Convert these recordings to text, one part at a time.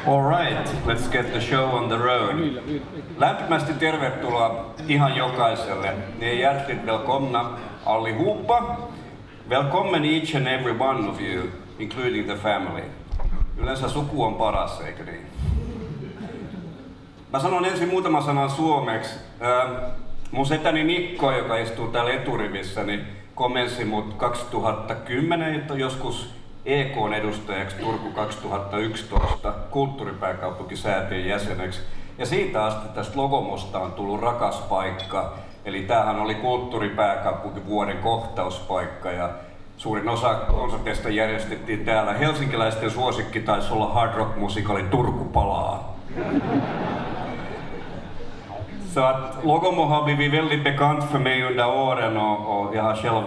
All right, let's get the show on the road. Lämpimästi tervetuloa ihan jokaiselle. Hjärtligt välkomna, allihopa. Välkommen each and every one of you, including the family. Yleensä suku on paras, eikö niin? Mä sanon ensin muutaman sanan suomeksi. Mun setäni Mikko, joka istuu täällä eturivissä, niin komensi mut 2010, että joskus EK:n edustajaksi Turku 2011 kulttuuripääkaupunkisäätiön jäseneksi. Ja siitä asti tästä Logomosta on tullut rakas paikka. Eli tämähän oli kulttuuripääkaupunki vuoden kohtauspaikka ja suurin osa konserteista järjestettiin täällä. Helsinkiläisten suosikki taisi olla hard rock musikaali Turku palaa. Så att Logomo har blivit väldigt bekant för mig under åren och jag har själv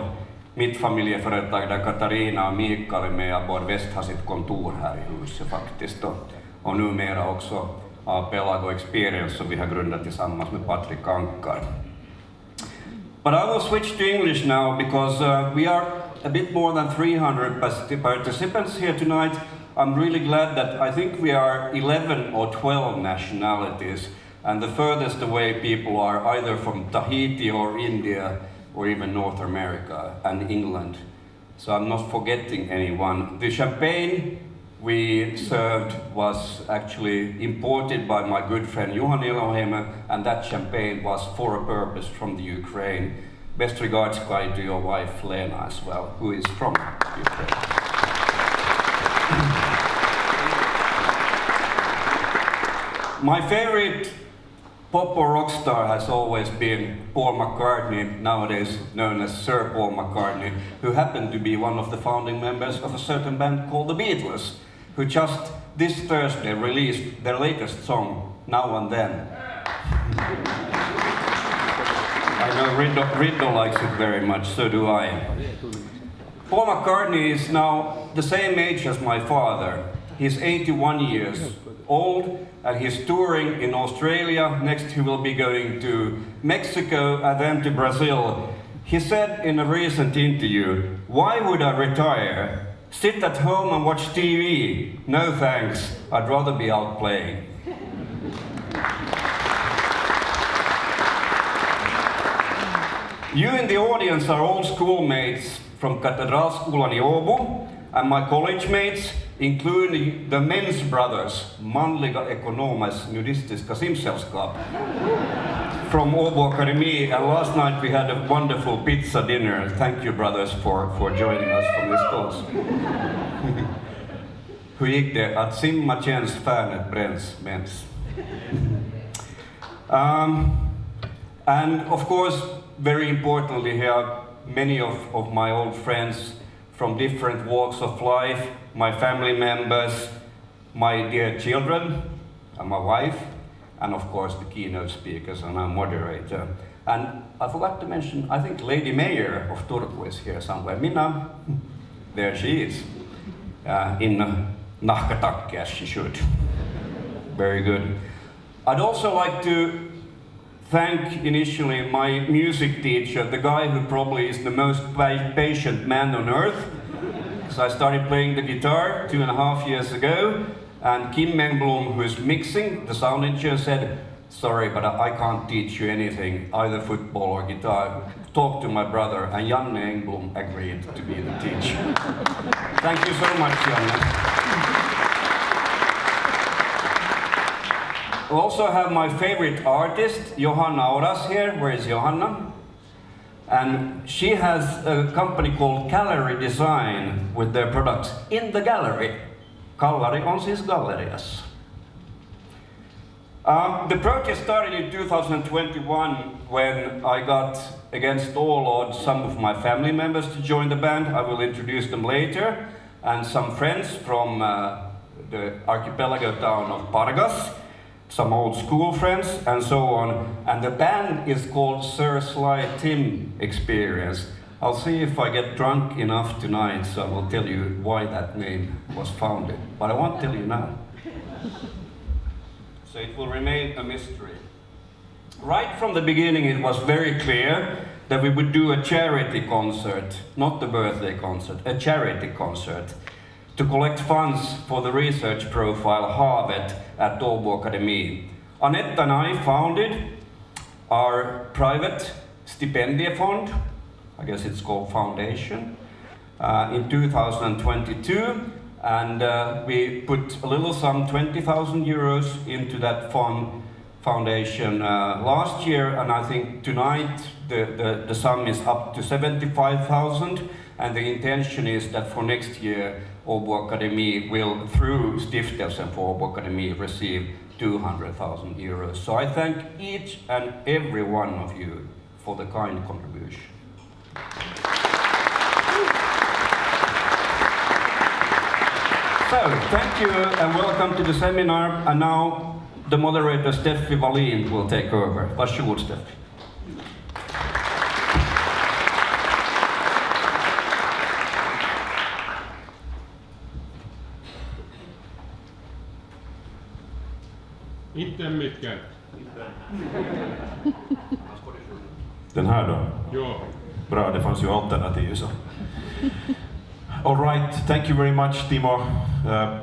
mitt familjeföretag där Katarina och Mikael med Åbo Väst har sitt kontor här i huset faktiskt och numera också Archipelago Experience som vi har grundat tillsammans med Patrik Ankar. But I will switch to English now because we are a bit more than 300 participants here tonight. I'm really glad that I think we are 11 or 12 nationalities. And the furthest away people are either from Tahiti or India or even North America and England. So I'm not forgetting anyone. The champagne we served was actually imported by my good friend Juhan Eloheime, and that champagne was for a purpose from the Ukraine. Best regards, Kai, to your wife Lena as well, who is from Ukraine. My favorite pop or rock star has always been Paul McCartney, nowadays known as Sir Paul McCartney, who happened to be one of the founding members of a certain band called the Beatles, who just this Thursday released their latest song, Now and Then. I know Riddo likes it very much, so do I. Paul McCartney is now the same age as my father. He's 81 years old and he's touring in Australia. Next he will be going to Mexico and then to Brazil. He said in a recent interview, "Why would I retire? Sit at home and watch TV? No thanks, I'd rather be out playing." You in the audience are all schoolmates from Katedralskolan I Åbo and my college mates, including the MENSS brothers, Manliga Ekonomas Nudistiska Simsällskap, from Åbo Akademi, and last night we had a wonderful pizza dinner. Thank you brothers for joining us from this cause. Hur gick det? Att simma känns, färnet bränns, mens. And of course, very importantly here, many of my old friends from different walks of life, my family members, my dear children, and my wife, and of course the keynote speakers and our moderator. And I forgot to mention, I think Lady Mayor of Turku is here somewhere. Minna, there she is, in nahkatakki as she should. Very good. I'd also like to thank initially my music teacher, the guy who probably is the most patient man on earth. So I started playing the guitar 2.5 years ago, and Kim Engblom, who is mixing, the sound engineer, said, "Sorry, but I can't teach you anything, either football or guitar. Talk to my brother," and Janne Engblom agreed to be the teacher. Thank you so much, Janne. I also have my favorite artist, Johanna Oras here. Where is Johanna? And she has a company called Gallery Design with their products in the gallery. Kallari on siis galleriassa. The project started in 2021 when I got, against all odds, some of my family members to join the band. I will introduce them later. And some friends from the archipelago town of Pargas, some old school friends, and so on. And the band is called Sir Sly Tim Experience. I'll see if I get drunk enough tonight, so I will tell you why that name was founded. But I won't tell you now. So it will remain a mystery. Right from the beginning, it was very clear that we would do a charity concert, not the birthday concert, a charity concert, to collect funds for the research profile Havet at Åbo Akademi. Annette and I founded our private stipendia fund, I guess it's called foundation, in 2022, and we put a little sum, 20,000 euros, into that foundation last year, and I think tonight the sum is up to 75,000, and the intention is that for next year Åbo Akademi will, through Stiftelsen for Åbo Akademi, receive 200,000 euros. So I thank each and every one of you for the kind contribution. So, thank you and welcome to the seminar, and now the moderator Steffi Wallin will take over. Varsågod Steffi. Inte mycket. Den här då? Ja. Bra, det fanns ju alternativ så. All right, thank you very much, Timo.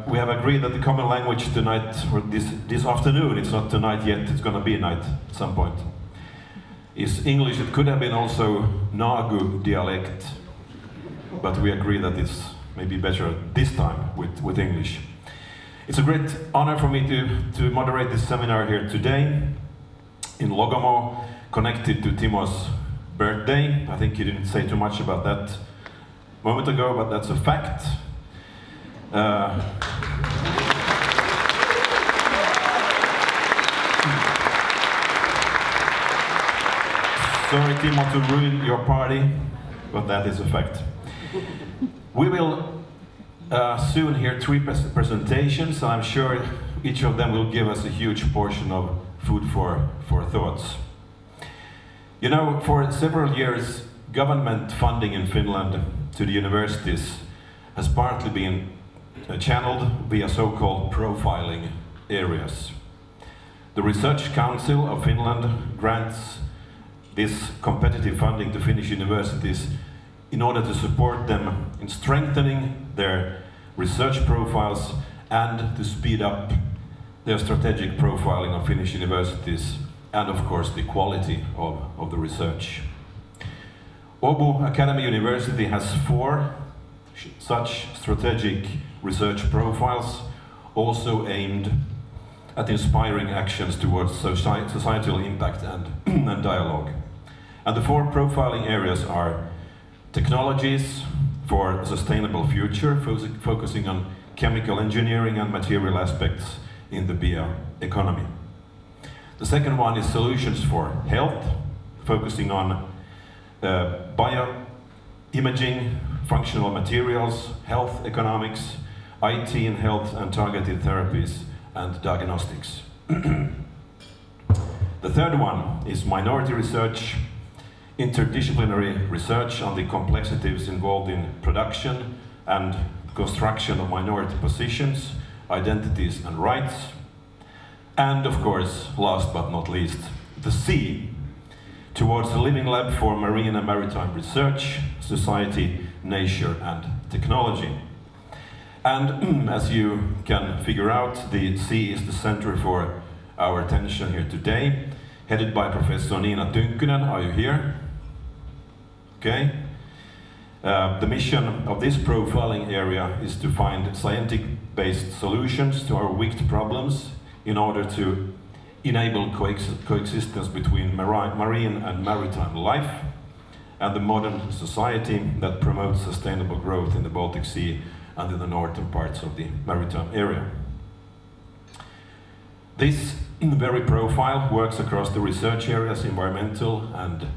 We have agreed that the common language tonight, or this afternoon, it's not tonight yet, it's going to be night at some point, is English. It could have been also Nagu dialect, but we agree that it's maybe better this time with English. It's a great honor for me to moderate this seminar here today in Logomo, connected to Timo's birthday. I think you didn't say too much about that a moment ago, but that's a fact. Sorry, Timo, to ruin your party, but that is a fact. We will soon hear three presentations, and I'm sure each of them will give us a huge portion of food for thoughts. You know, for several years, government funding in Finland to the universities has partly been channeled via so-called profiling areas. The Research Council of Finland grants this competitive funding to Finnish universities in order to support them in strengthening their research profiles and to speed up their strategic profiling of Finnish universities and, of course, the quality of the research. Åbo Akademi University has 4 such strategic research profiles, also aimed at inspiring actions towards societal impact and dialogue. And the 4 profiling areas are technologies for a sustainable future, focusing on chemical engineering and material aspects in the bioeconomy. The second one is solutions for health, focusing on bioimaging, functional materials, health economics, IT in health, and targeted therapies and diagnostics. The third one is minority research, interdisciplinary research on the complexities involved in production and construction of minority positions, identities and rights. And of course, last but not least, the C, towards a living lab for marine and maritime research, society, nature and technology. And as you can figure out, the C is the center for our attention here today, headed by Professor Nina Tynkkynen. Are you here? Okay. The mission of this profiling area is to find scientific-based solutions to our wicked problems in order to enable coexistence between marine and maritime life and the modern society that promotes sustainable growth in the Baltic Sea and in the northern parts of the maritime area. This very profile works across the research areas environmental and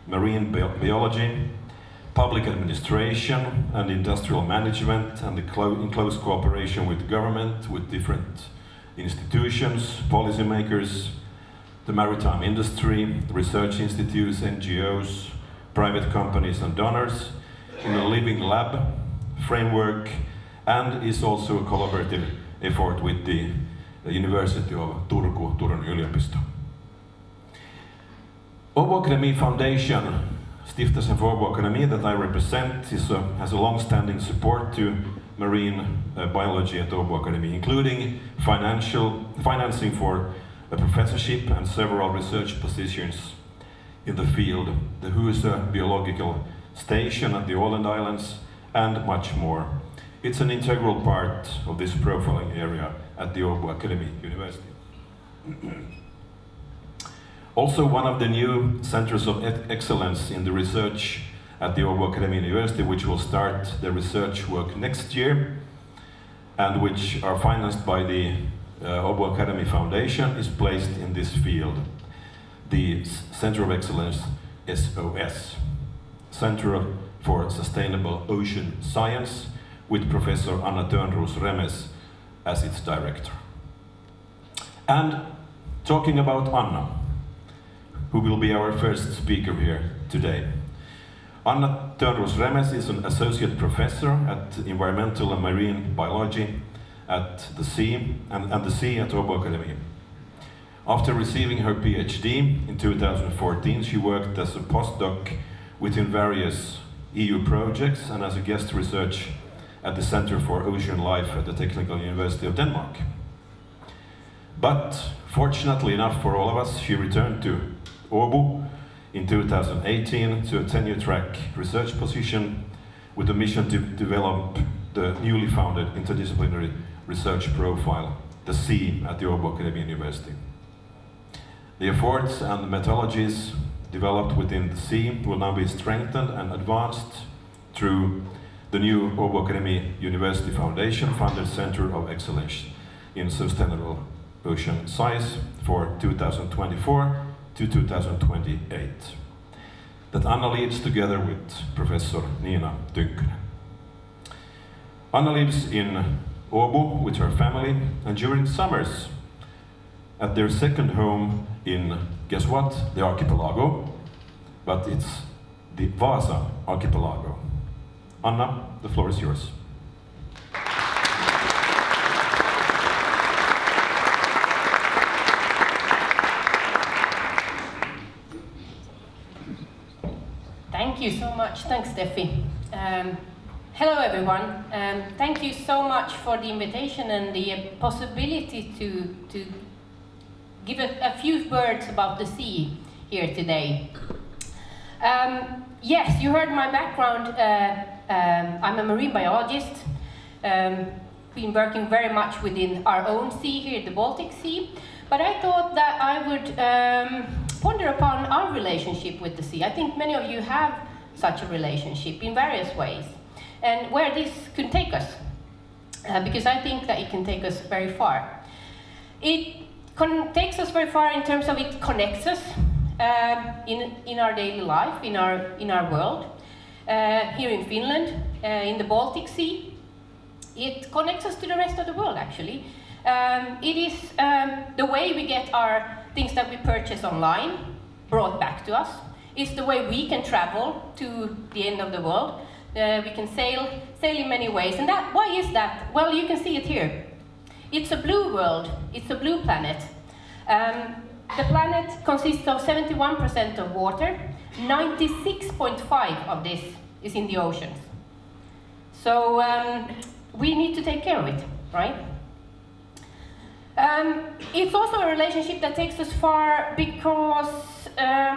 marine biology, public administration and industrial management, and in close cooperation with government, with different institutions, policymakers, the maritime industry, research institutes, NGOs, private companies and donors, in a living lab framework, and is also a collaborative effort with the University of Turku, Turun yliopisto. Åbo Akademi Foundation Stiftelsen för Åbo Akademi that I represent has a long-standing support to marine biology at Åbo Akademi, including financing for a professorship and several research positions in the field, the Husö Biological Station at the Åland Islands, and much more. It's an integral part of this profiling area at the Åbo Akademi University. Also, one of the new centers of excellence in the research at the Åbo Akademi University, which will start their research work next year, and which are financed by the Åbo Akademi Foundation, is placed in this field. The Center of Excellence, SOS, Center for Sustainable Ocean Science, with Professor Anna Törnros-Remes as its director. And talking about Anna, who will be our first speaker here today. Anna Törnros-Remes is an associate professor at Environmental and Marine Biology at the Sea and the Sea at Åbo Akademi. After receiving her PhD in 2014, she worked as a postdoc within various EU projects and as a guest research at the Center for Ocean Life at the Technical University of Denmark. But fortunately enough for all of us, she returned to Åbo in 2018 to a tenure-track research position with a mission to develop the newly founded interdisciplinary research profile, the Sea at the Åbo Akademi University. The efforts and methodologies developed within the Sea will now be strengthened and advanced through the new Åbo Akademi University Foundation funded Center of Excellence in Sustainable Ocean Science for 2024 to 2028, that Anna leads together with Professor Nina Tynkkynen. Anna lives in Åbo with her family, and during summers at their second home in, guess what, the Archipelago, but it's the Vasa Archipelago. Anna, the floor is yours. Thank you so much. Thanks, Steffi. Hello, everyone. Thank you so much for the invitation and the possibility to give a few words about the sea here today. Yes, you heard my background. I'm a marine biologist. Been working very much within our own sea here, the Baltic Sea. But I thought that I would ponder upon our relationship with the sea. I think many of you have such a relationship in various ways, and where this could take us, because I think that it can take us very far. It takes us very far in terms of it connects us in our daily life, in our world. Here in Finland, in the Baltic Sea, it connects us to the rest of the world, actually. It is the way we get our things that we purchase online brought back to us. It's the way we can travel to the end of the world. We can sail in many ways. And why is that? Well, you can see it here. It's a blue world. It's a blue planet. The planet consists of 71% of water. 96.5% of this is in the oceans. So we need to take care of it, right? It's also a relationship that takes us far because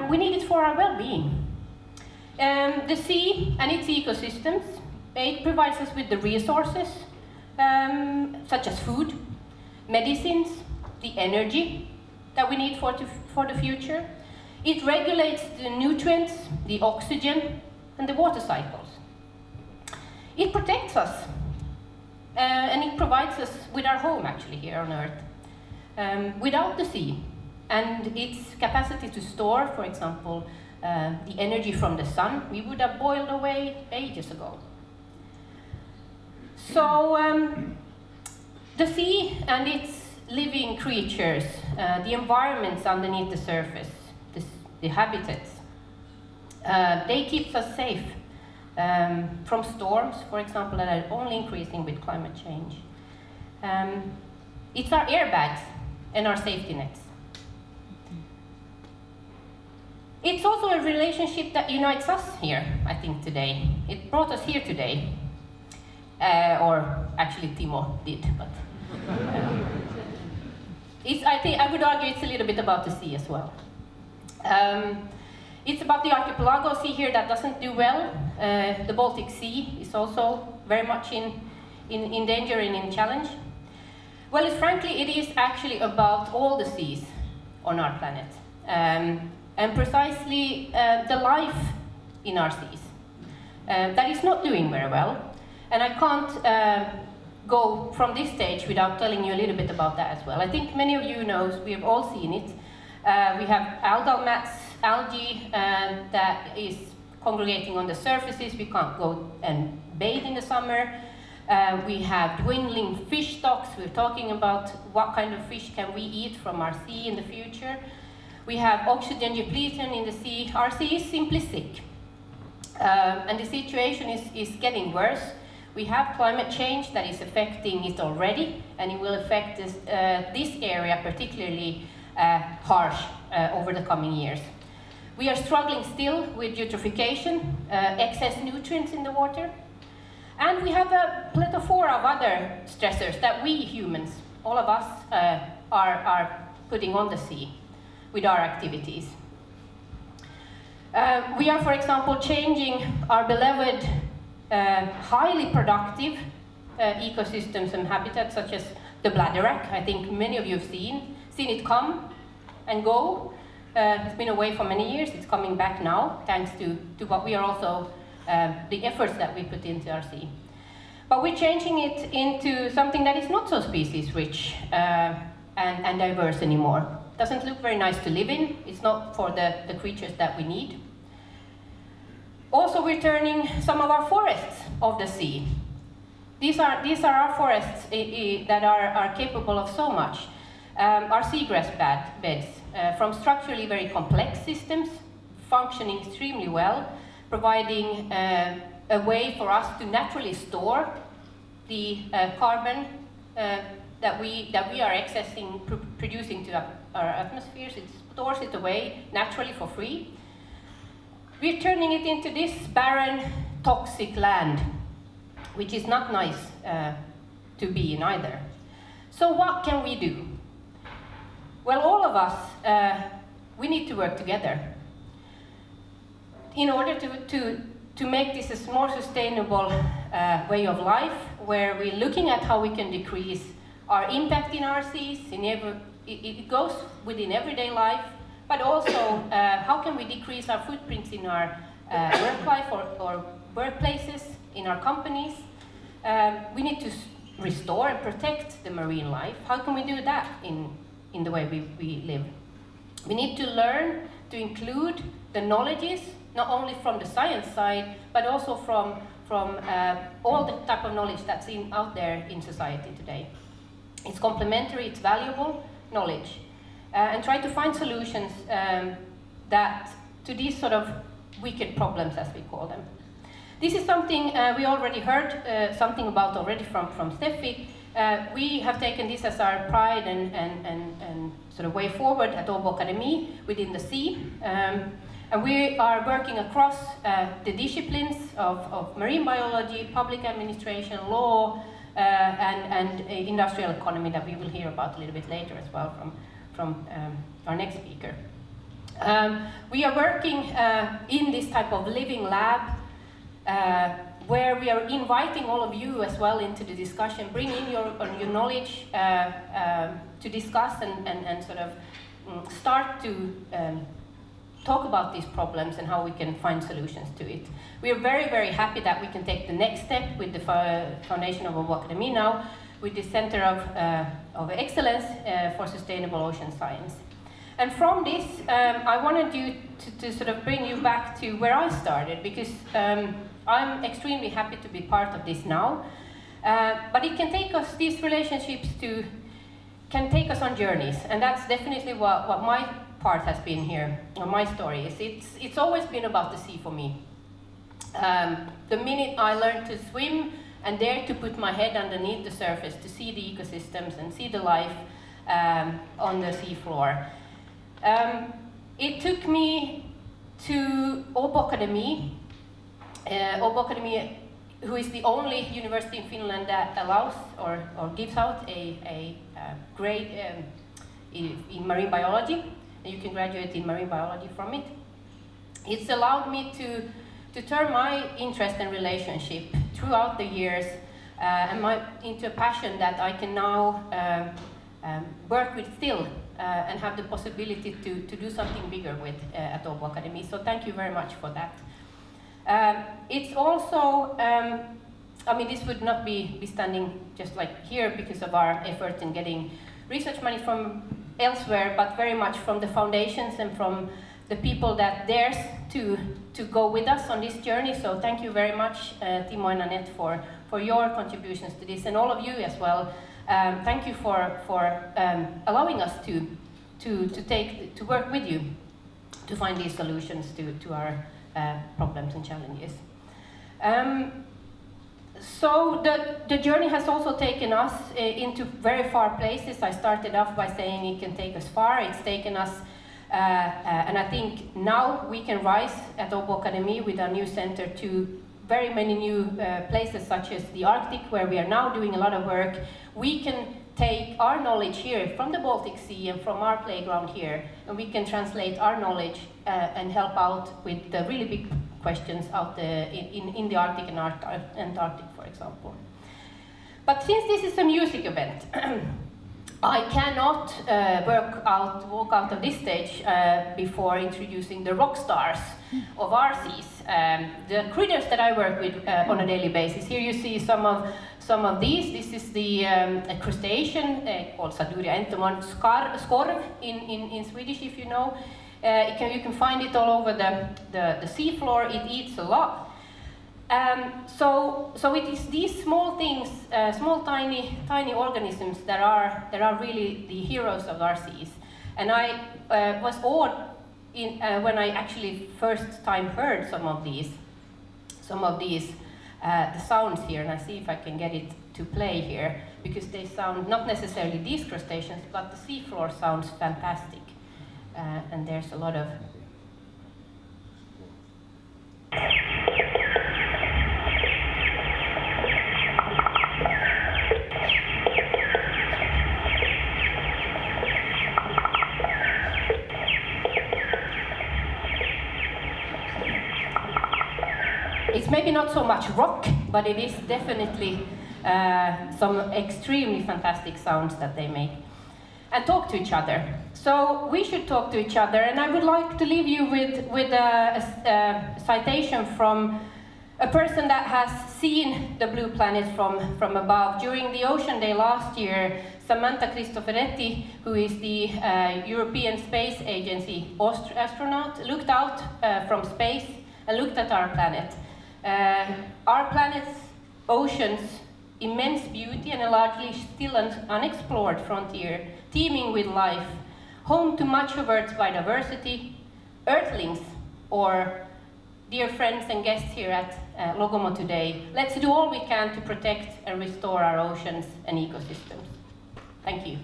we need it for our well-being. The sea and its ecosystems, it provides us with the resources, such as food, medicines, the energy that we need for the future. It regulates the nutrients, the oxygen, and the water cycles. It protects us, and it provides us with our home, actually, here on Earth. Without the sea and its capacity to store, for example, the energy from the sun, we would have boiled away ages ago. So the sea and its living creatures, the environments underneath the surface, the habitats, they keep us safe from storms, for example, that are only increasing with climate change. It's our airbags and our safety nets. It's also a relationship that unites us here, I think, today. It brought us here today. Or actually Timo did, but I would argue it's a little bit about the sea as well. It's about the Archipelago Sea here that doesn't do well. The Baltic Sea is also very much in danger and in challenge. Well, frankly, it is actually about all the seas on our planet. And precisely the life in our seas. That is not doing very well. And I can't go from this stage without telling you a little bit about that as well. I think many of you know, we have all seen it. We have algal mats, algae that is congregating on the surfaces. We can't go and bathe in the summer. We have dwindling fish stocks. We're talking about what kind of fish can we eat from our sea in the future. We have oxygen depletion in the sea. Our sea is simply sick. And the situation is getting worse. We have climate change that is affecting it already, and it will affect this area particularly harsh over the coming years. We are struggling still with eutrophication, excess nutrients in the water, and we have a plethora of other stressors that we humans, all of us, are putting on the sea with our activities. We are, for example, changing our beloved, highly productive ecosystems and habitats, such as the bladderwrack. I think many of you have seen it come and go. It's been away for many years. It's coming back now, thanks to what we are also, the efforts that we put into our sea. But we're changing it into something that is not so species-rich and diverse anymore. Doesn't look very nice to live in. It's not for the creatures that we need. Also, we're turning some of our forests of the sea. These are our forests that are capable of so much. Our seagrass beds, from structurally very complex systems, functioning extremely well, providing a way for us to naturally store the carbon that we are accessing, producing to our atmospheres. It stores it away naturally for free. We're turning it into this barren, toxic land, which is not nice to be in either. So what can we do? Well, all of us, we need to work together in order to make this a more sustainable way of life, where we're looking at how we can decrease our impact in our seas. It goes within everyday life, but also how can we decrease our footprints in our work life or workplaces, in our companies. We need to restore and protect the marine life. How can we do that in the way we live? We need to learn to include the knowledges, not only from the science side, but also from all the type of knowledge that's out there in society today. It's complementary, it's valuable knowledge. And try to find solutions that to these sort of wicked problems, as we call them. This is something we already heard something about already from Steffi. We have taken this as our pride and sort of way forward at Åbo Akademi within the sea. And we are working across the disciplines of marine biology, public administration, law, and industrial economy that we will hear about a little bit later as well from our next speaker. We are working in this type of living lab where we are inviting all of you as well into the discussion. Bring in your knowledge to discuss and sort of start to talk about these problems and how we can find solutions to it. We are very, very happy that we can take the next step with the foundation of Åbo Akademi now, with the Center of Excellence for Sustainable Ocean Science. And from this, I wanted you to sort of bring you back to where I started, because I'm extremely happy to be part of this now. But it can take us, these relationships can take us on journeys, and that's definitely what my part has been here, or my story is. It's always been about the sea for me. The minute I learned to swim and dare to put my head underneath the surface to see the ecosystems and see the life on the seafloor. It took me to Åbo Akademi. Åbo Akademi, who is the only university in Finland that allows or gives out a grade in marine biology, and you can graduate in marine biology from it. It's allowed me to turn my interest and relationship throughout the years into a passion that I can now work with still and have the possibility to do something bigger with at Åbo Akademi. So thank you very much for that. It's also, I mean, this would not be standing just like here because of our effort in getting research money from elsewhere, but very much from the foundations and from the people that dares to go with us on this journey. So thank you very much, Timo and Annette, for your contributions to this, and all of you as well. Thank you for allowing us to work with you to find these solutions to our problems and challenges. So the journey has also taken us into very far places. I started off by saying it can take us far. It's taken us, and I think now we can rise at Åbo Akademi with our new center to very many new places, such as the Arctic, where we are now doing a lot of work. We can take our knowledge here from the Baltic Sea and from our playground here, and we can translate our knowledge and help out with the really big questions out in the Arctic and Antarctic, for example. But since this is a music event, I cannot walk out of this stage before introducing the rock stars of our seas, the critters that I work with on a daily basis. Here you see some of these. This is the crustacean called Saduria entomon skorv in Swedish, if you know. You can find it all over the seafloor. It eats a lot. So it is these small things, small tiny organisms that are really the heroes of our seas. And I was awed when I actually first time heard some of these the sounds here, and I see if I can get it to play here, because they sound not necessarily these crustaceans, but the seafloor sounds fantastic, and there's a lot of. It's maybe not so much rock, but it is definitely some extremely fantastic sounds that they make and talk to each other. So we should talk to each other, and I would like to leave you with a citation from a person that has seen the blue planet from above. During the Ocean Day last year, Samantha Cristoforetti, who is the European Space Agency astronaut, looked out from space and looked at our planet. Our planet's oceans, immense beauty and a largely still unexplored frontier, teeming with life, home to much of Earth's biodiversity, Earthlings, or dear friends and guests here at Logomo today. Let's do all we can to protect and restore our oceans and ecosystems. Thank you.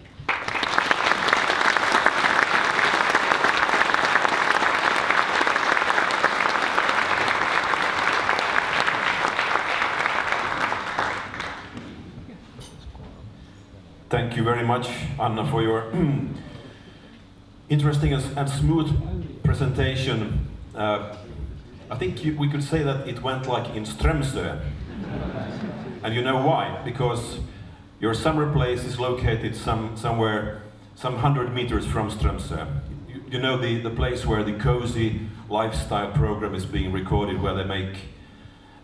Thank you very much, Anna, for your interesting and smooth presentation. I think we could say that it went like in Strömsö. And you know why? Because your summer place is located somewhere, some 100 meters from Strömsö. You know the place where the cozy lifestyle program is being recorded, where they make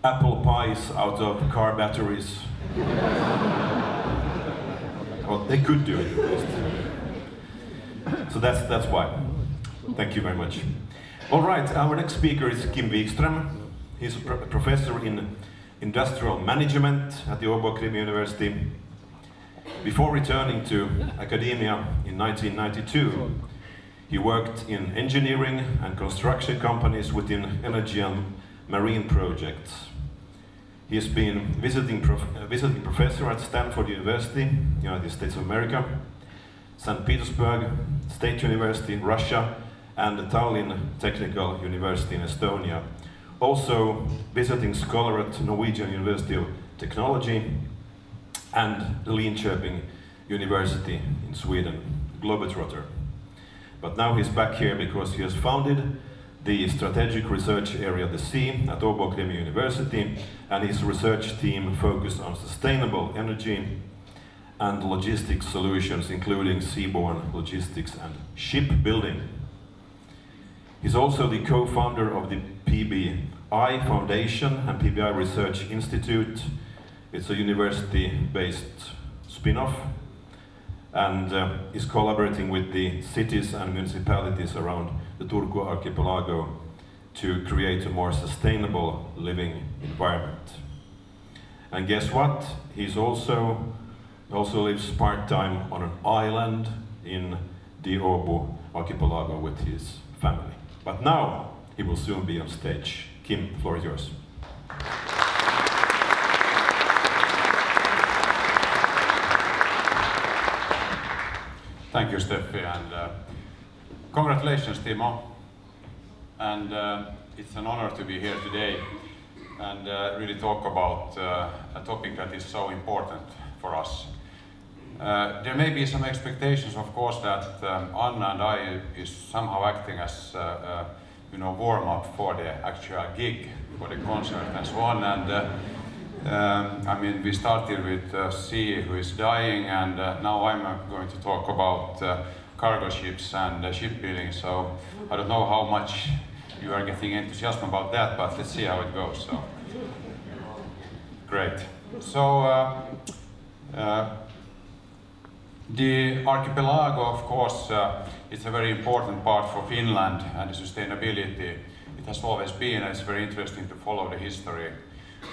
apple pies out of car batteries. Well, they could do it at least. So that's why. Thank you very much. All right, our next speaker is Kim Wikström. He's a professor in industrial management at the Åbo Akademi University. Before returning to academia in 1992, he worked in engineering and construction companies within energy and marine projects. He has been visiting professor at Stanford University, United States of America, St. Petersburg State University in Russia, and the Tallinn Technical University in Estonia. Also visiting scholar at Norwegian University of Technology and the Linköping University in Sweden, globetrotter. But now he's back here because he has founded the strategic research area The Sea at Åbo Akademi University, and his research team focused on sustainable energy and logistics solutions, including seaborne logistics and shipbuilding. He's also the co-founder of the PBI Foundation and PBI Research Institute. It's a university-based spin-off, and is collaborating with the cities and municipalities around the Turku archipelago to create a more sustainable living environment. And guess what? He also lives part-time on an island in the Åbo archipelago with his family. But now he will soon be on stage. Kim, the floor is yours. Thank you, Steffi, and congratulations, Timo. And it's an honor to be here today and really talk about a topic that is so important for us. There may be some expectations, of course, that Anna and I is somehow acting as warm-up for the actual gig, for the concert and so on. And I mean, we started with sea who is dying, and now I'm going to talk about cargo ships and shipbuilding. So I don't know how much you are getting enthusiasm about that, but let's see how it goes. So great. So the archipelago, of course, it's a very important part for Finland and the sustainability. It has always been, and it's very interesting to follow the history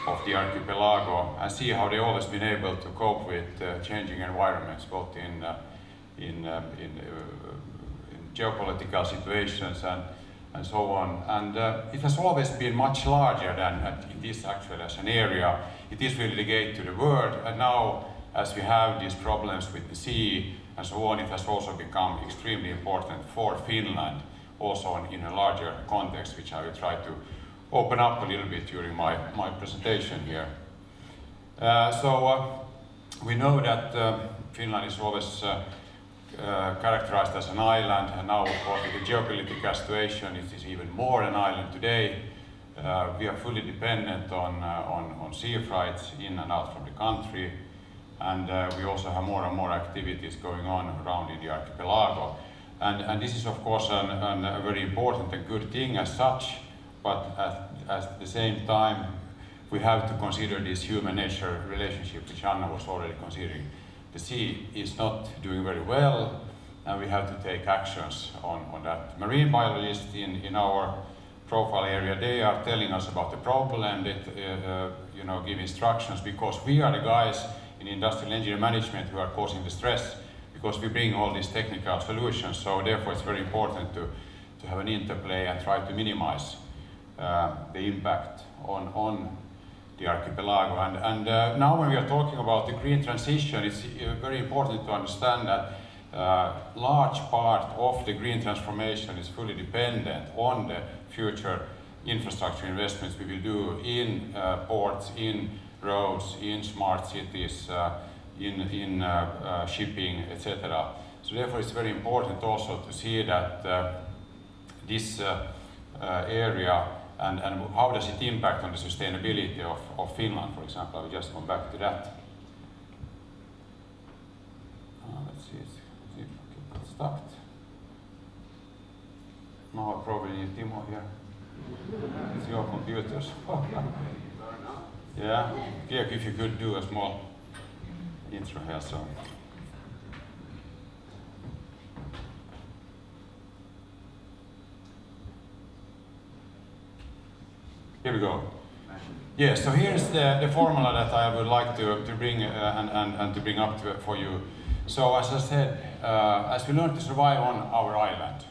of the archipelago and see how they've always been able to cope with changing environments, both in geopolitical situations and so on. And it has always been much larger than it is actually as an area. It is really the gate to the world, and now as we have these problems with the sea and so on, it has also become extremely important for Finland, also in a larger context, which I will try to open up a little bit during my presentation here. So we know that Finland is always characterized as an island, and now, of course, with the geopolitical situation, it is even more an island today. We are fully dependent on sea freights in and out from the country, and we also have more and more activities going on around in the archipelago. And this is, of course, a very important and good thing as such, but at the same time, we have to consider this human-nature relationship, which Anna was already considering. The sea is not doing very well, and we have to take actions on that. Marine biologists in our profile area, they are telling us about the problem, that give instructions, because we are the guys in industrial engineering management who are causing the stress, because we bring all these technical solutions. So therefore, it's very important to have an interplay and try to minimize the impact on the archipelago. And now when we are talking about the green transition, it's very important to understand that large part of the green transformation is fully dependent on the future infrastructure investments we will do in ports, in roads, in smart cities, in shipping, etc. So therefore it's very important also to see that this area and how does it impact on the sustainability of Finland, for example. I will just come back to that. Let's see if I can get stuck. Now I probably need Timo here. It's your computers. Yeah, if you could do a small intro here. So. Here we go. Yes, so here's the formula that I would like to bring and to bring up for you. So as I said, as we learn to survive on our island,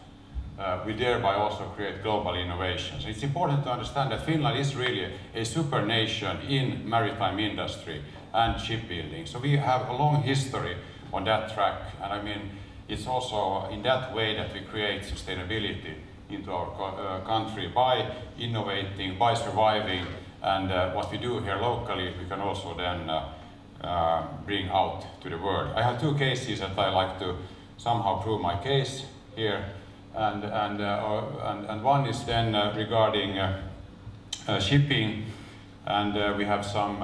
we thereby also create global innovations. It's important to understand that Finland is really a super nation in maritime industry and shipbuilding. So we have a long history on that track, and I mean, it's also in that way that we create sustainability into our country by innovating, by surviving, and what we do here locally we can also then bring out to the world. I have two cases that I like to somehow prove my case here, and one is then regarding shipping, and we have some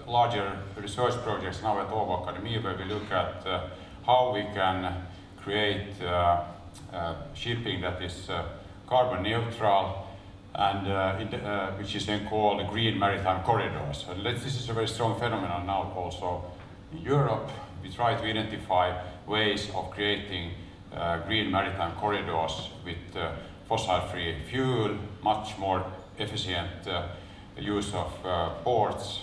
larger research projects now at Åbo Akademi where we look at how we can create shipping that is carbon neutral, and which is then called green maritime corridors. And this is a very strong phenomenon now also in Europe. We try to identify ways of creating green maritime corridors with fossil-free fuel, much more efficient use of ports,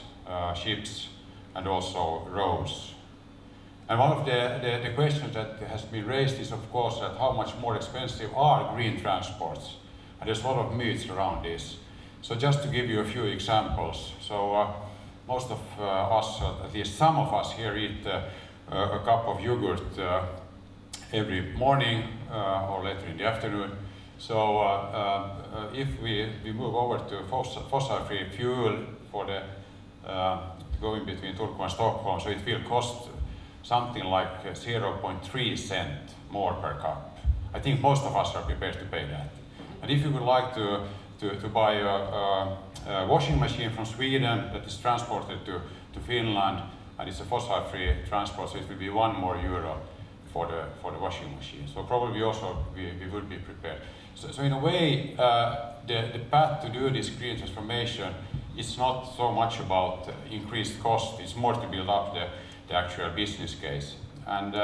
ships, and also roads. And one of the questions that has been raised is, of course, that how much more expensive are green transports? And there's a lot of myths around this. So just to give you a few examples. So most of us, at least some of us here, eat a cup of yogurt every morning or later in the afternoon. So if we move over to fossil-free fuel for the going between Turku and Stockholm, so it will cost something like 0.3 cent more per cup. I think most of us are prepared to pay that. And if you would like to buy a washing machine from Sweden that is transported to Finland, and it's a fossil-free transport, so it will be €1 more for the washing machine. So probably also we would be prepared. So in a way, the path to do this green transformation is not so much about increased cost, it's more to build up the actual business case. And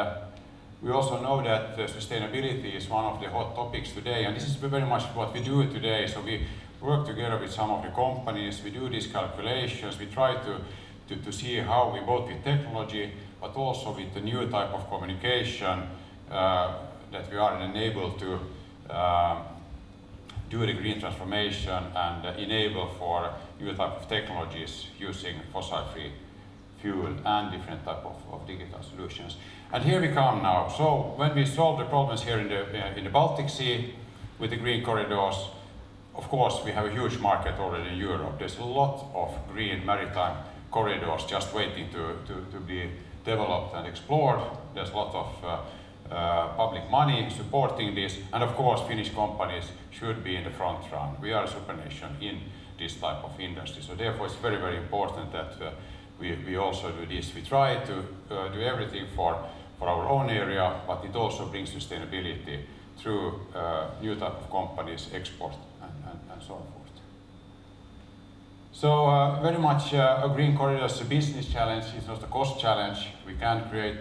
we also know that sustainability is one of the hot topics today, and this is very much what we do today. So we work together with some of the companies, we do these calculations, we try to see how we both with technology, but also with the new type of communication that we are enabled to do the green transformation and enable for new type of technologies using fossil-free fuel and different type of digital solutions. And here we come now. So when we solve the problems here in the Baltic Sea with the green corridors, of course we have a huge market already in Europe. There's a lot of green maritime corridors just waiting to be developed and explored. There's a lot of public money supporting this, and of course Finnish companies should be in the front run. We are a supernation in this type of industry, so therefore it's very, very important that we also do this. We try to do everything for our own area, but it also brings sustainability through new type of companies, export and so forth. So very much a green corridor is a business challenge, it's not a cost challenge. We can create,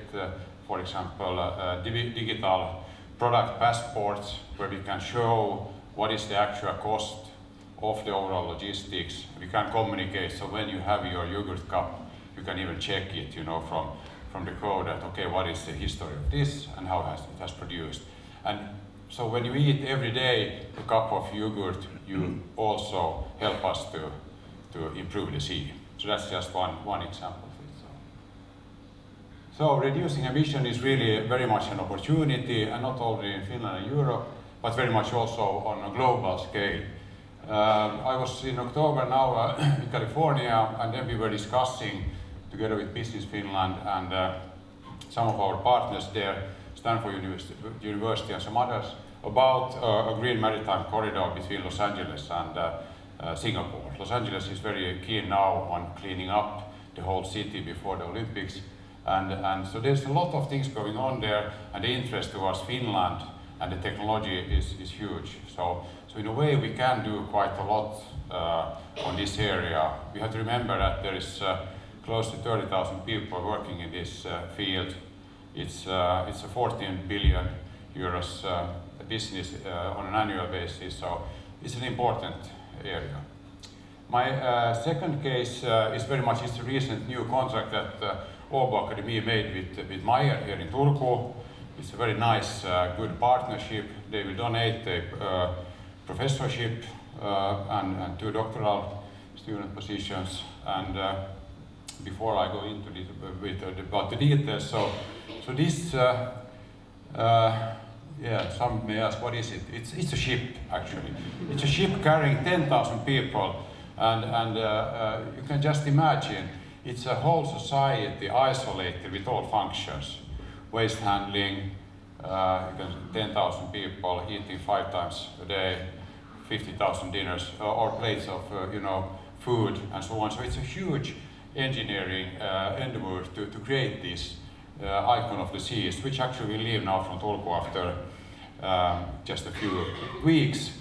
for example, digital product passports where we can show what is the actual cost of the overall logistics. We can communicate, so when you have your yogurt cup, you can even check it, you know, from the code that, okay, what is the history of this and how it has produced. And so when you eat every day a cup of yogurt, you also help us to improve the sea. So that's just one example of it. So reducing emission is really very much an opportunity, and not only in Finland and Europe, but very much also on a global scale. I was in October now in California, and then we were discussing together with Business Finland and some of our partners there, Stanford University and some others, about a green maritime corridor between Los Angeles and Singapore. Los Angeles is very keen now on cleaning up the whole city before the Olympics, and so there's a lot of things going on there, and the interest towards Finland and the technology is huge. So in a way we can do quite a lot on this area. We have to remember that there is close to 30,000 people working in this field. It's a 14 billion euros business on an annual basis, so it's an important area. My second case is very much a recent new contract that Åbo Akademi made with Meyer here in Turku. It's a very nice, good partnership. They will donate a professorship and 2 doctoral student positions. And before I go into about the details, so this Yeah, some may ask, what is it? It's a ship, actually. It's a ship carrying 10,000 people, and you can just imagine, it's a whole society isolated with all functions. Waste handling, 10,000 people eating 5 times a day, 50,000 dinners or plates of food and so on. So it's a huge engineering endeavor to create this icon of the seas, which actually we leave now from Åbo after just a few weeks.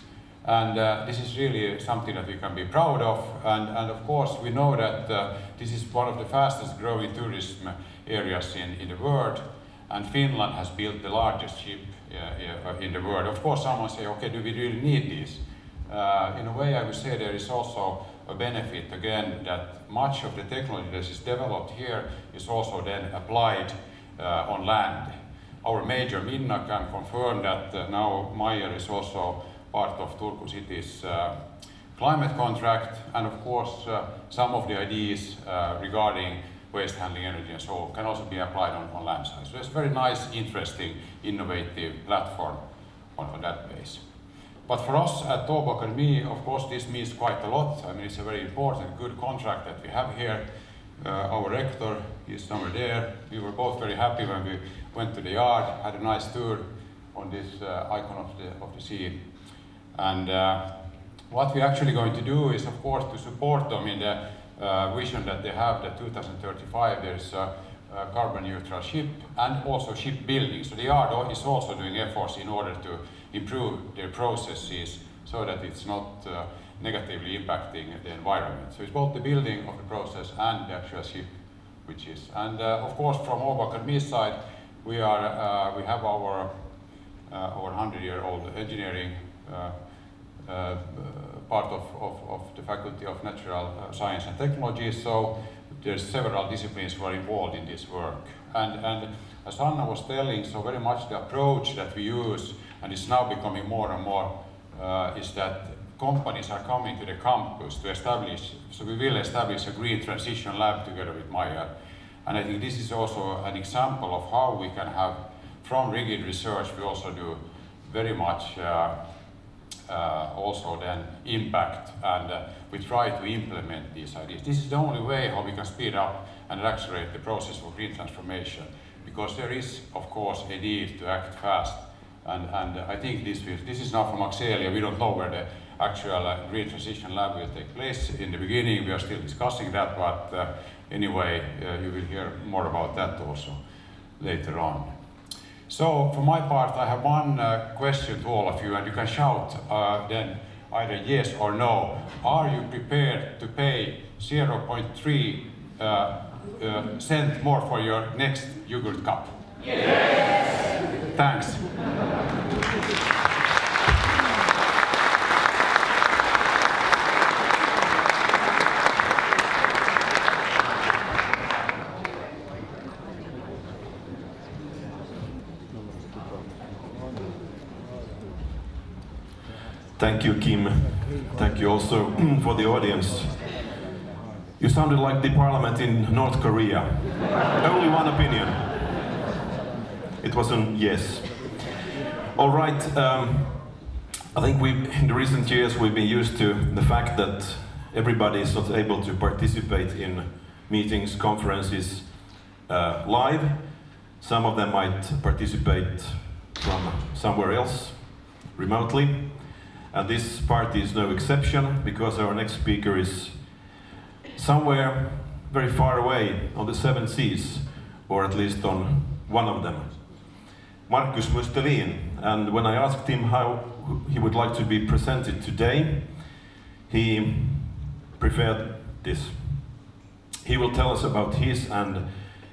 And this is really something that we can be proud of. And of course, we know that this is one of the fastest growing tourism areas in the world. And Finland has built the largest ship in the world. Of course, someone say, okay, do we really need this? In a way, I would say there is also a benefit, again, that much of the technology that is developed here is also then applied on land. Our major Minna can confirm that now Meyer is also part of Turku City's climate contract, and of course some of the ideas regarding waste handling, energy and so on can also be applied on land side. So it's a very nice, interesting, innovative platform on that base. But for us at Åbo Akademi, of course, this means quite a lot. I mean, it's a very important, good contract that we have here. Our rector is somewhere there. We were both very happy when we went to the yard, had a nice tour on this icon of the sea. And what we're actually going to do is, of course, to support them in the vision that they have, that 2035 there's a carbon neutral ship and also shipbuilding. So the yard is also doing efforts in order to improve their processes so that it's not negatively impacting the environment. So it's both the building of the process and the actual ship, which is. And of course, from Åbo Akademi side, we have our 100-year-old engineering part of the Faculty of Natural Science and Technology. So there's several disciplines who are involved in this work. And as Anna was telling, so very much the approach that we use, and it's now becoming more and more, is that companies are coming to the campus to establish, so we will establish a green transition lab together with Meyer. And I think this is also an example of how we can have, from rigid research, we also do very much also then impact, and we try to implement these ideas. This is the only way how we can speed up and accelerate the process of green transformation, because there is, of course, a need to act fast. And I think this is now from MCCARTNEY. We don't know where the actual green transition lab will take place. In the beginning, we are still discussing that, but anyway, you will hear more about that also later on. So, for my part, I have one question to all of you, and you can shout then either yes or no. Are you prepared to pay 0.3 cent more for your next yogurt cup? Yes! Thanks. Thank you, Kim. Thank you also for the audience. You sounded like the parliament in North Korea. Only one opinion. It was a yes. All right. I think in the recent years we've been used to the fact that everybody is not able to participate in meetings, conferences live. Some of them might participate from somewhere else, remotely. And this party is no exception, because our next speaker is somewhere very far away on the 7 seas, or at least on one of them. Markus Mustelin. And when I asked him how he would like to be presented today, he preferred this. He will tell us about his and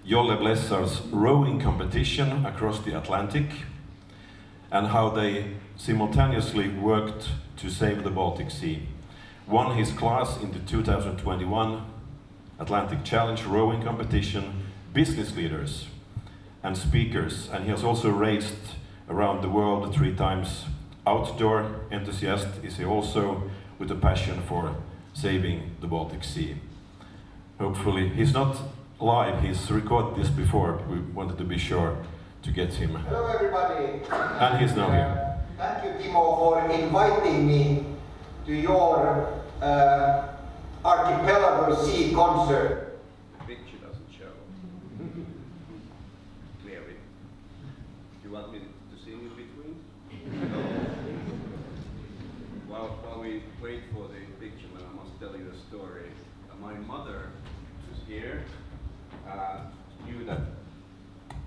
Jolle Blessar's rowing competition across the Atlantic, and how they simultaneously worked to save the Baltic Sea. Won his class in the 2021 Atlantic Challenge rowing competition, business leaders and speakers, and he has also raced around the world 3 times. Outdoor enthusiast is he also, with a passion for saving the Baltic Sea. Hopefully, he's not live, he's recorded this before, we wanted to be sure to get him. Hello everybody. And he's now here. Thank you, Timo, for inviting me to your Archipelago Sea concert. The picture doesn't show clearly. Do you want me to sing in between? No. While we wait for the picture, I must tell you a story. My mother, who's here, knew that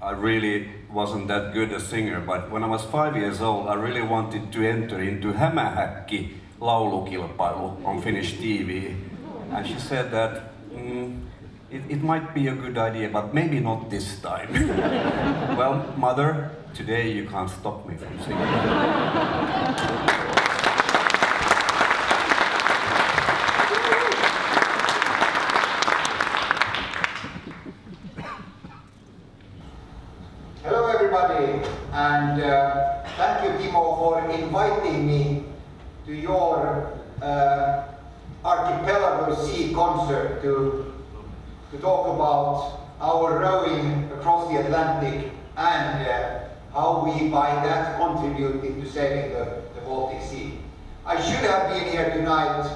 I really wasn't that good a singer, but when I was 5 years old, I really wanted to enter into Hämähäkki laulukilpailu on Finnish TV. And she said that it might be a good idea, but maybe not this time. Well, mother, today you can't stop me from singing. Hello everybody, and thank you, Timo, for inviting me to your Archipelago Sea concert to talk about our rowing across the Atlantic and how we by that contributed to saving the Baltic Sea. I should have been here tonight,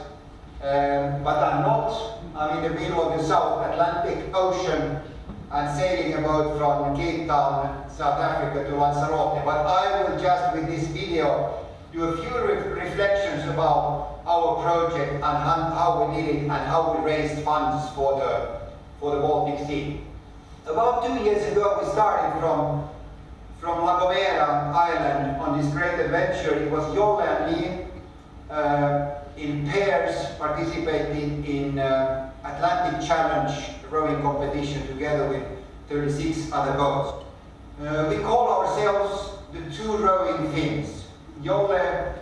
but I'm not. I'm in the middle of the South Atlantic Ocean and sailing a boat from Cape Town, South Africa to Lanzarote. But I will just, with this video, do a few reflections about our project and how we did it and how we raised funds for the Baltic Sea. About 2 years ago, we started from Logomo Island on this great adventure. It was Jolle and me in pairs participating in Atlantic Challenge rowing competition together with 36 other boats. We call ourselves the two rowing Finns. Jolle,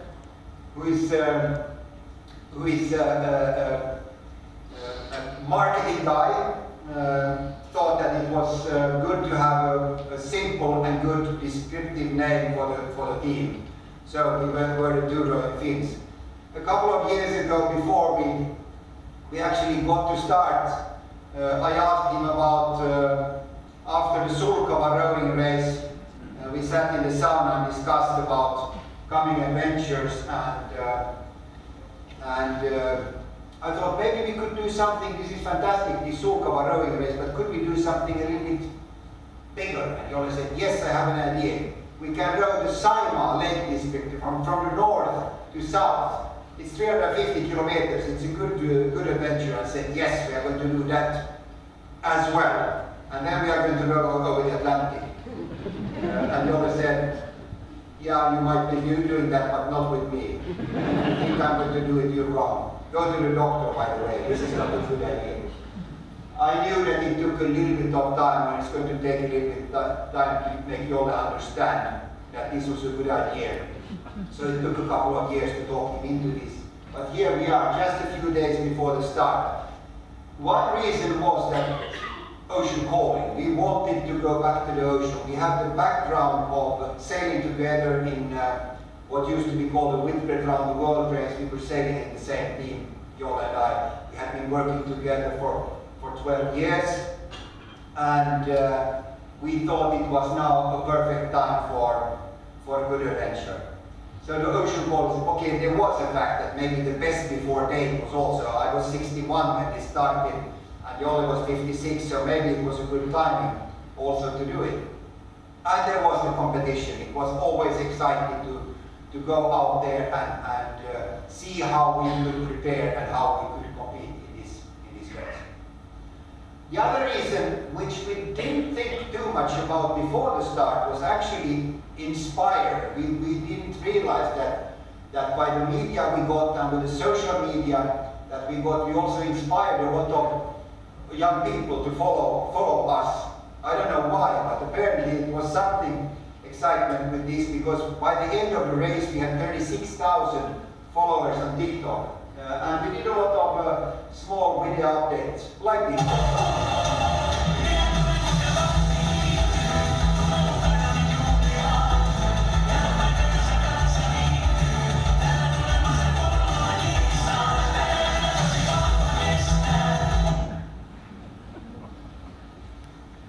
who is a marketing guy, thought that it was good to have a simple and good descriptive name for the team. So we were the two rowing Finns. A couple of years ago, before we actually got to start, I asked him about, after the Sulkava rowing race, we sat in the sauna and discussed about coming adventures, and I thought maybe we could do something. This is fantastic, the Sulkava rowing race, but could we do something a little bit bigger? And Jolle said, yes, I have an idea. We can row the Saimaa Lake District from the north to south. It's 350 kilometers. It's a good adventure. I said, yes, we are going to do that as well. And then we are going to row over the Atlantic. And Jolle said, yeah, you might be doing that, but not with me. I think I'm going to do it, you're wrong. Go to the doctor, by the way. This is not a good idea. I knew that it took a little bit of time, and it's going to take a little bit of time to make Jolle understand that this was a good idea. So it took a couple of years to talk him into this. But here we are, just a few days before the start. One reason was that ocean calling. We wanted to go back to the ocean. We have the background of sailing together in what used to be called the Whitbread Round the World race. We were sailing in the same team, Jolle and I. We had been working together for 12 years, and we thought it was now a perfect time for a good adventure. So the ocean calls, okay, there was a fact that maybe the best before date was also, I was 61 when this started, and Jolle was 56, so maybe it was a good timing also to do it. And there was the competition. It was always exciting to go out there and see how we could prepare and how we could compete in this race. The other reason, which we didn't think too much about before the start, was actually inspired. We didn't realize that by the media we got and with the social media that we got, we also inspired a lot of young people to follow us. I don't know why, but apparently it was something excitement with this, because by the end of the race we had 36,000 followers on TikTok. And we did a lot of small video updates like this.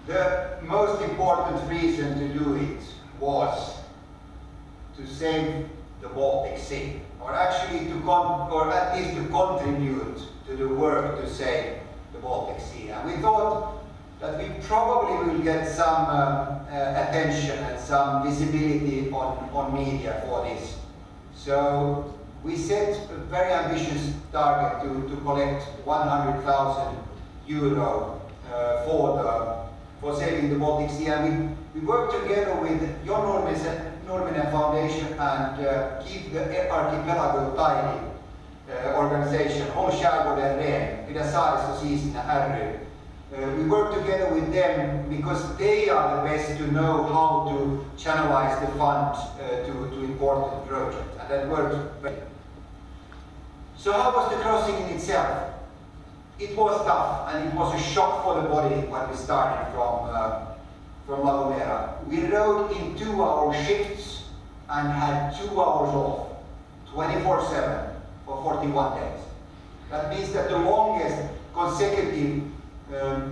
The most important reason to do it was to save the Baltic Sea, or actually or at least to contribute to the work to save the Baltic Sea. And we thought that we probably will get some attention and some visibility on media for this. So we set a very ambitious target to collect 100,000 euro for saving the Baltic Sea, and we worked together with John Nurminen Foundation and keep the Archipelago Sea organization, Håll skärgården ren, Katedralskolan I Seminar. We work together with them because they are the best to know how to channelize the funds to important projects, and that works very well. So how was the crossing in itself? It was tough, and it was a shock for the body when we started from Logomo. We rode in 2-hour shifts and had 2 hours off, 24/7 for 41 days. That means that the longest consecutive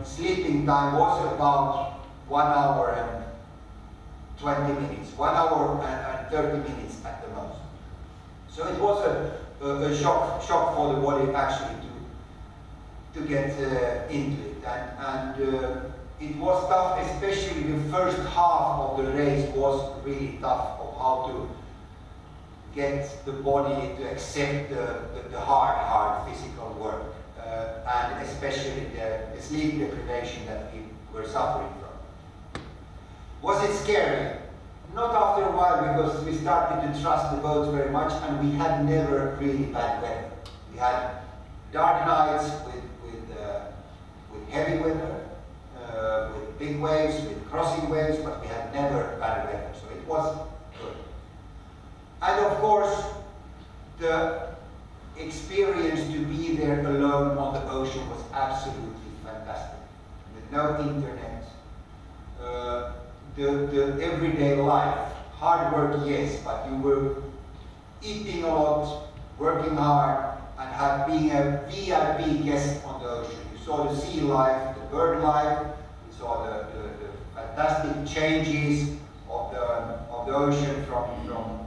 sleeping time was about 1 hour and 20 minutes, 1 hour and 30 minutes at the most. So it was a shock for the body actually to get into it, and it was tough, especially the first half of the race was really tough, of how to get the body to accept the hard physical work, and especially the sleep deprivation that we were suffering from. Was it scary? Not after a while, because we started to trust the boats very much, and we had never really bad weather. We had dark nights with heavy weather, with big waves, with crossing waves, but we had never bad weather, so it was good. And of course, the experience to be there alone on the ocean was absolutely fantastic. With no internet, the everyday life, hard work, yes, but you were eating a lot, working hard, and being a VIP guest on the ocean. You saw the sea life, the bird life, you saw the fantastic changes of the ocean from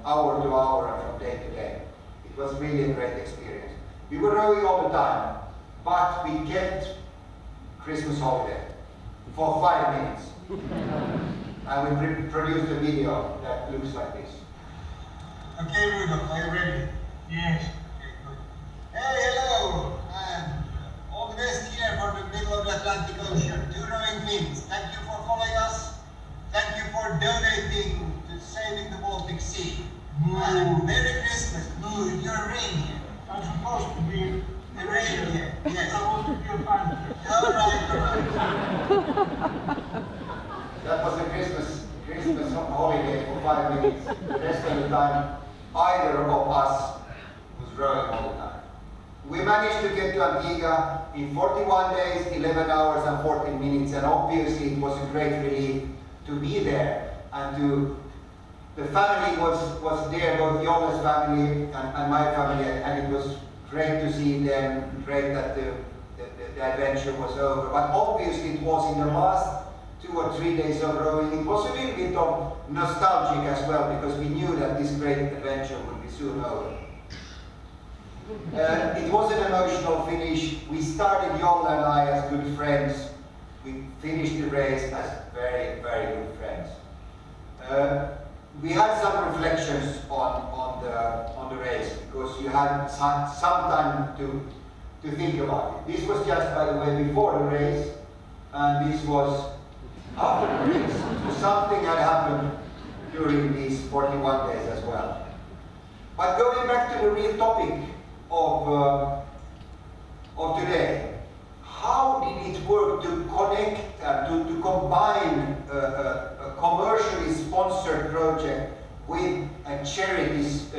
hour to hour and from day to day. It was really a great experience. We were rowing all the time, but we kept Christmas holiday for 5 minutes. And we produced a video that looks like this. Okay, Rudolf, are you ready? Yes. Okay, good. Hey, hello, and all the best here for the middle of the Atlantic Ocean. 2 rowing fins. Thank you for following us. Thank you for donating to saving the Baltic Sea. And Merry Christmas. You're a reindeer. I'm supposed to be a reindeer. Yes. I want to be a panther. All right. That was a Christmas holiday for 5 minutes. The rest of the time, either of us was rowing all the time. We managed to get to Antigua in 41 days, 11 hours and 14 minutes, and obviously it was a great relief to be there, and the family was there, both Jolle's family and my family, and it was great to see them, great that the adventure was over. But obviously it was in the last 2 or 3 days of rowing, it was a little bit of nostalgic as well, because we knew that this great adventure would be soon over. It was an emotional finish. We started, Jolle and I, as good friends. We finished the race as very, very good friends. We had some reflections on the race, because you had some time to think about it. This was just, by the way, before the race, and this was after the race. So something had happened during these 41 days as well. But going back to the real topic of today, how did it work to connect, to combine a commercially sponsored project with a charities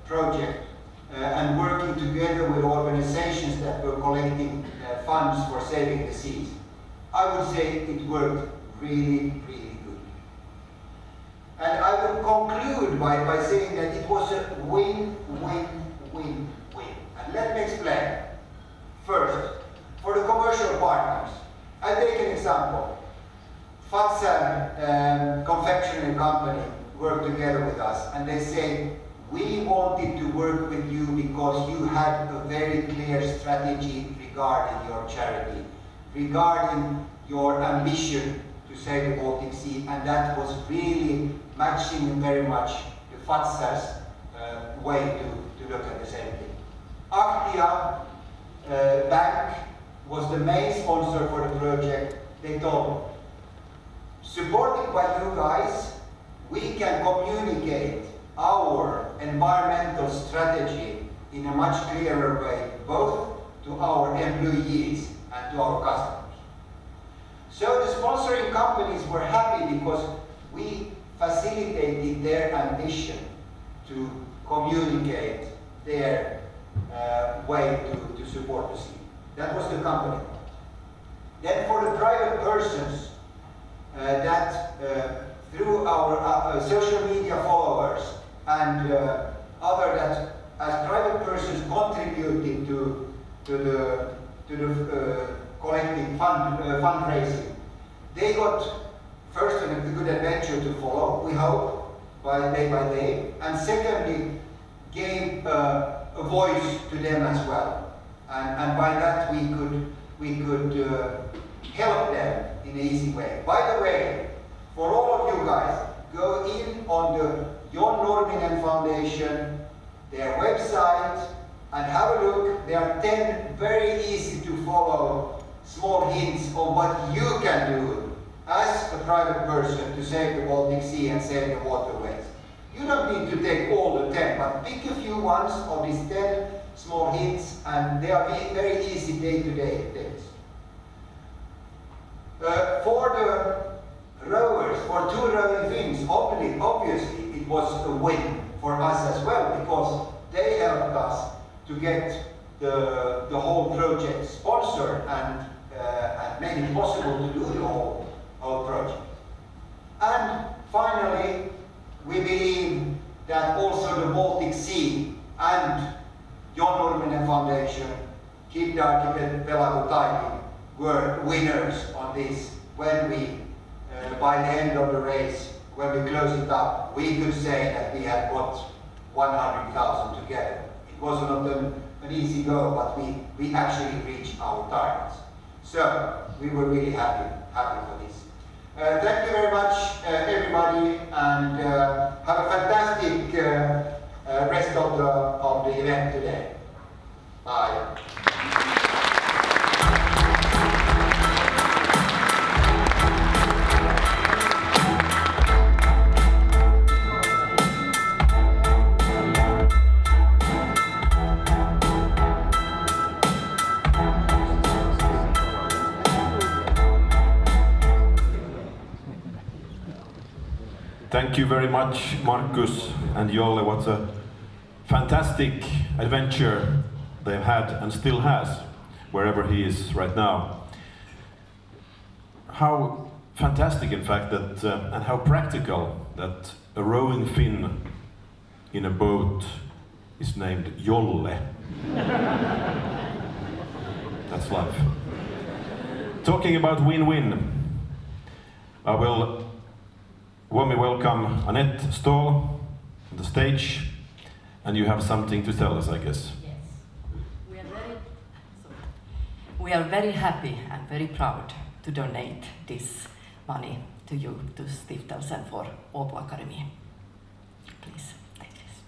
project, and working together with organizations that were collecting funds for saving the seas? I would say it worked really, really good. And I would conclude by saying that it was a win-win-win-win. And let me explain. First, for the commercial partners, I'll take an example. Fazer confectionery company worked together with us, and they say, we wanted to work with you because you had a very clear strategy regarding your charity, regarding your ambition to save the Baltic Sea, and that was really matching very much the Fazer's way to look at the same thing. Aktia Bank was the main sponsor for the project. They told, supported by you guys, we can communicate our environmental strategy in a much clearer way, both to our employees and to our customers. So the sponsoring companies were happy because we facilitated their ambition to communicate their way to support the sea. That was the company. Then for the private persons that through our social media followers and other that as private persons contributed to the collecting fundraising, they got first a good adventure to follow, we hope, by day, and secondly gave a voice to them as well, and by that we could help them in an easy way. By the way, for all of you guys, go in on the John Nurminen Foundation, their website, and have a look. There are 10 very easy to follow small hints on what you can do as a private person to save the Baltic Sea and save the waterways. You don't need to take all the 10, but pick a few ones of these 10 small hints, and they are very easy day-to-day things. For the rowers, for 2 rowing Finns, obviously it was a win for us as well, because they helped us to get the whole project sponsored and made it possible to do the whole project. And finally, we believe that also the Baltic Sea and John Nurminen Foundation, Katedralskolan I Åbo were winners on this. When we, by the end of the race, when we closed it up, we could say that we had got 100,000 together. It was not an easy go, but we actually reached our targets. So we were really happy for this. Thank you very much, everybody, and have a fantastic rest of the event today. Bye. Thank you very much, Markus and Jolle. What a fantastic adventure they've had and still has, wherever he is right now. How fantastic, in fact, that and how practical that a rowing Finn in a boat is named Jolle. That's life. Talking about win-win, I will warmly welcome Annette Ståhl on the stage, and you have something to tell us, I guess. Yes. We are very happy and very proud to donate this money to you, to Stiftelsen for Åbo Akademi. Please, take this.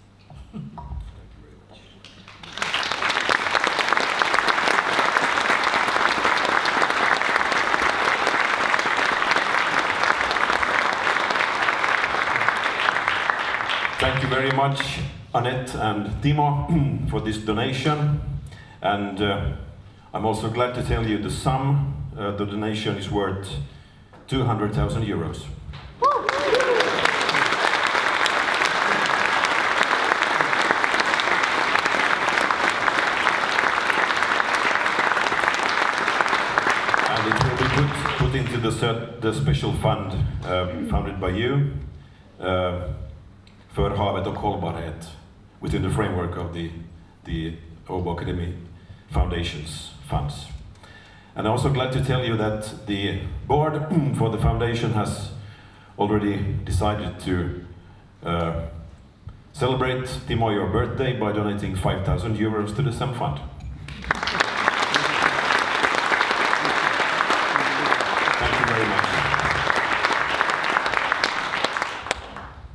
Thank you very much, Annette and Timo, for this donation. And I'm also glad to tell you the sum, the donation is worth 200,000 euros. And it will be put into the special fund founded by you. För havet och hållbarhet within the framework of the Åbo Akademi Foundation's funds. And I'm also glad to tell you that the board for the foundation has already decided to celebrate, Timo, your birthday by donating 5,000 euros to the SEM fund. Thank you very much.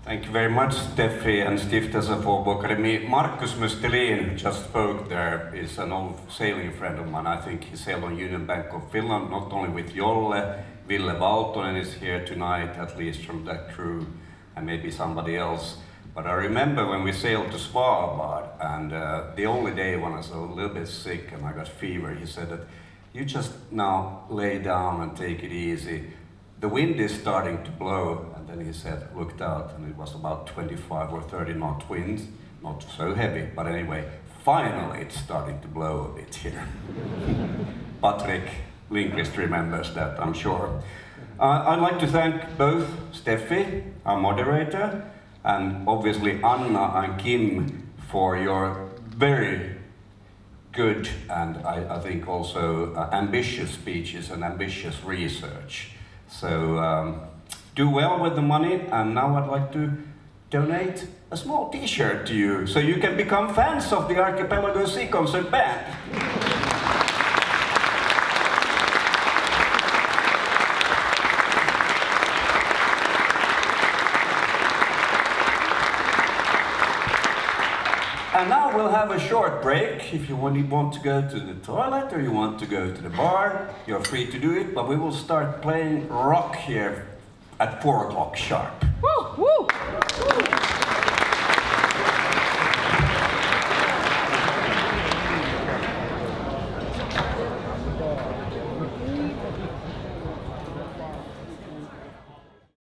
Thank you very much, Steffi and Stiftelse for Åbo Akademi. Markus Mustelin, who just spoke there, is an old sailing friend of mine. I think he sailed on Union Bank of Finland, not only with Jolle. Ville Valtonen is here tonight, at least from that crew, and maybe somebody else. But I remember when we sailed to Svalbard, and the only day when I was a little bit sick and I got fever, he said that you just now lay down and take it easy. The wind is starting to blow, and then he said, looked out, and it was about 25 or 30 knot winds, not so heavy, but anyway, finally it's starting to blow a bit here. Patrick Lindqvist remembers that, I'm sure. I'd like to thank both Steffi, our moderator, and obviously Anna and Kim for your very good and I think also ambitious speeches and ambitious research. So do well with the money, and now I'd like to donate a small t-shirt to you so you can become fans of the Archipelago Sea Concert Band. And now we'll have a short break. If you want to go to the toilet or you want to go to the bar, you're free to do it, but we will start playing rock here at 4 o'clock sharp.